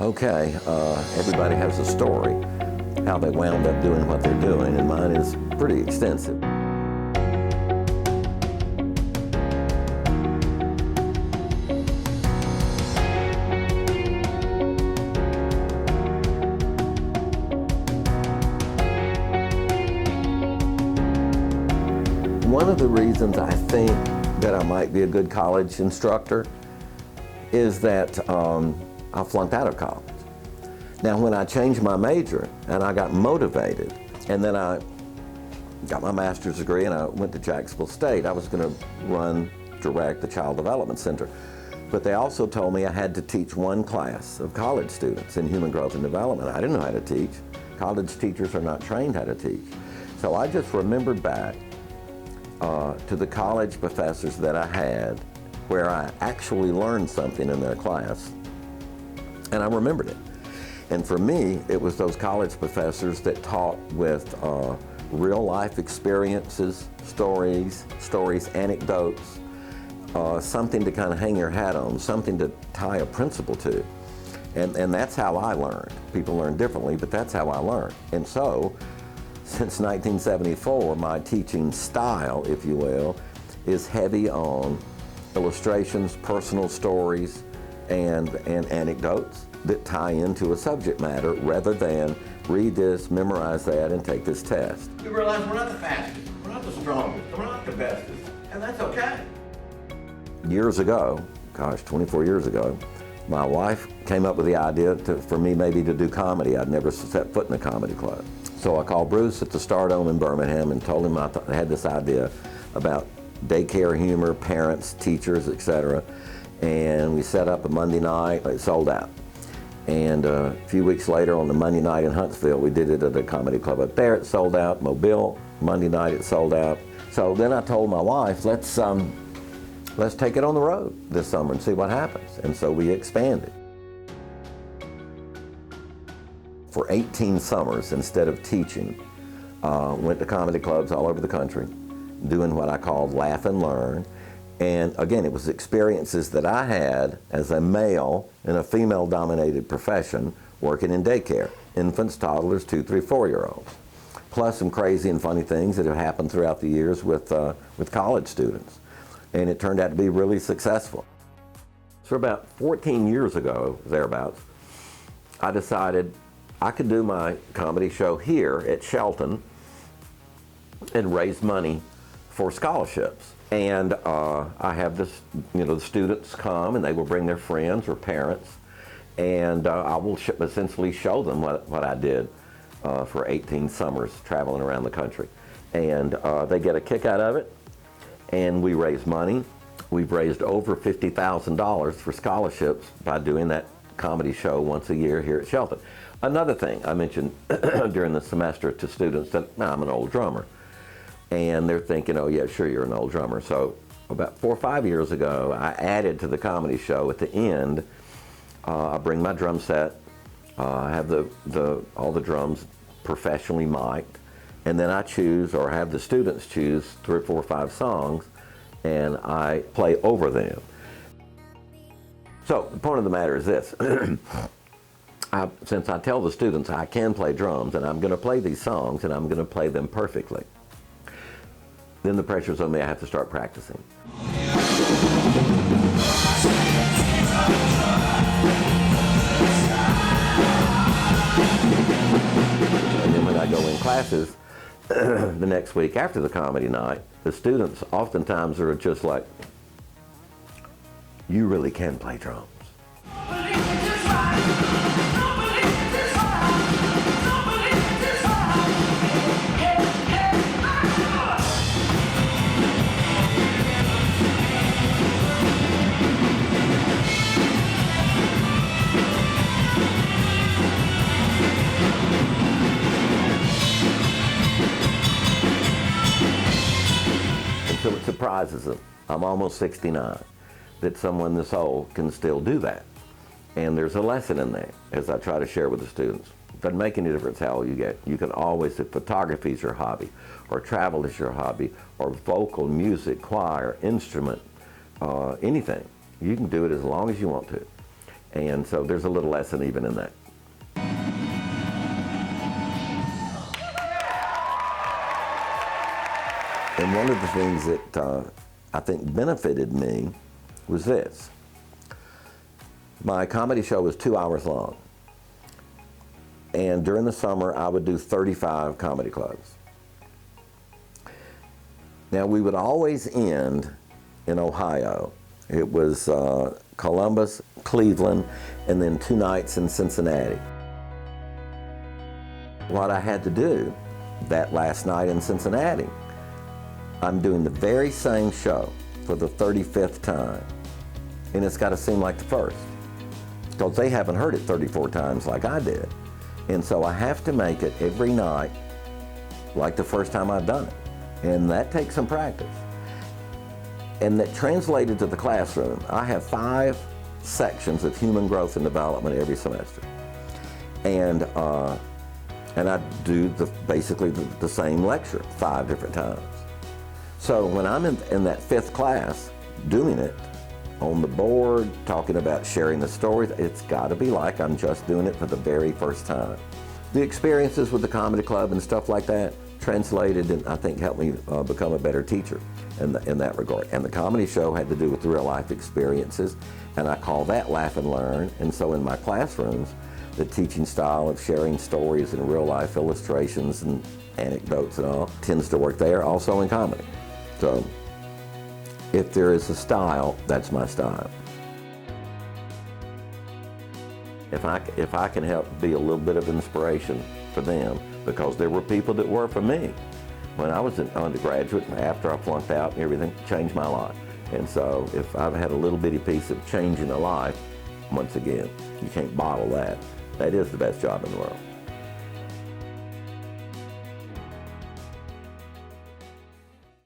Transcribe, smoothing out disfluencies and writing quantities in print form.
Okay, everybody has a story, how they wound up doing what they're doing, and mine is pretty extensive. One of the reasons I think that I might be a good college instructor is that I flunked out of college. Now, when I changed my major and I got motivated, and then I got my master's degree and I went to Jacksonville State, I was going to direct the Child Development Center. But they also told me I had to teach one class of college students in human growth and development. I didn't know how to teach. College teachers are not trained how to teach. So I just remembered back to the college professors that I had where I actually learned something in their class, and I remembered it. And for me, it was those college professors that taught with real life experiences, stories, anecdotes, something to kind of hang your hat on, something to tie a principle to. And that's how I learned. People learn differently, but that's how I learned. And so, since 1974, my teaching style, if you will, is heavy on illustrations, personal stories, and anecdotes that tie into a subject matter rather than read this, memorize that, and take this test. We realize we're not the fastest, we're not the strongest, we're not the bestest, and that's okay. Years ago, gosh, 24 years ago, my wife came up with the idea for me maybe to do comedy. I'd never set foot in a comedy club. So I called Bruce at the Stardome in Birmingham and told him I had this idea about daycare humor, parents, teachers, etc. And we set up a Monday night. It sold out. And a few weeks later, on the Monday night in Huntsville, we did it at a comedy club up there. It sold out. Mobile, Monday night, it sold out. So then I told my wife, let's take it on the road this summer and see what happens. And so we expanded. For 18 summers, instead of teaching, went to comedy clubs all over the country, doing what I called laugh and learn. And again, it was experiences that I had as a male in a female-dominated profession working in daycare, infants, toddlers, 2, 3, 4-year-olds, plus some crazy and funny things that have happened throughout the years with college students. And it turned out to be really successful. So about 14 years ago, thereabouts, I decided I could do my comedy show here at Shelton and raise money for scholarships. And I have this, the students come and they will bring their friends or parents, and I will essentially show them what I did for 18 summers traveling around the country. And they get a kick out of it, and we raise money. We've raised over $50,000 for scholarships by doing that comedy show once a year here at Shelton. Another thing I mentioned during the semester to students that I'm an old drummer. And they're thinking, oh yeah, sure, you're an old drummer. So about 4 or 5 years ago, I added to the comedy show at the end, I bring my drum set, I have all the drums professionally mic'd, and then I choose, or have the students choose 3 or 4 or 5 songs, and I play over them. So the point of the matter is this. Since I tell the students I can play drums and I'm going to play these songs and I'm going to play them perfectly, then the pressure's on me, I have to start practicing. And then when I go in classes the next week after the comedy night, the students oftentimes are just like, you really can play drums. So it surprises them. I'm almost 69, that someone this old can still do that. And there's a lesson in there, as I try to share with the students. It doesn't make any difference how old you get. You can always, if photography is your hobby, or travel is your hobby, or vocal, music, choir, instrument, anything, you can do it as long as you want to. And so there's a little lesson even in that. And one of the things that I think benefited me was this. My comedy show was 2 hours long. And during the summer, I would do 35 comedy clubs. Now, we would always end in Ohio. It was Columbus, Cleveland, and then 2 nights in Cincinnati. What I had to do that last night in Cincinnati, I'm doing the very same show for the 35th time, and it's got to seem like the first, because they haven't heard it 34 times like I did. And so I have to make it every night like the first time I've done it, and that takes some practice. And that translated to the classroom. I have 5 sections of human growth and development every semester, and I do basically the same lecture 5 different times. So when I'm in that 5th class doing it on the board, talking about sharing the stories, it's got to be like I'm just doing it for the very first time. The experiences with the comedy club and stuff like that translated and I think helped me become a better teacher in that regard. And the comedy show had to do with real life experiences, and I call that laugh and learn. And so in my classrooms, the teaching style of sharing stories and real life illustrations and anecdotes and all tends to work there, also in comedy. So if there is a style, that's my style. If I can help be a little bit of inspiration for them, because there were people that were for me. When I was an undergraduate, after I flunked out and everything, changed my life. And so if I've had a little bitty piece of changing a life, once again, you can't bottle that. That is the best job in the world.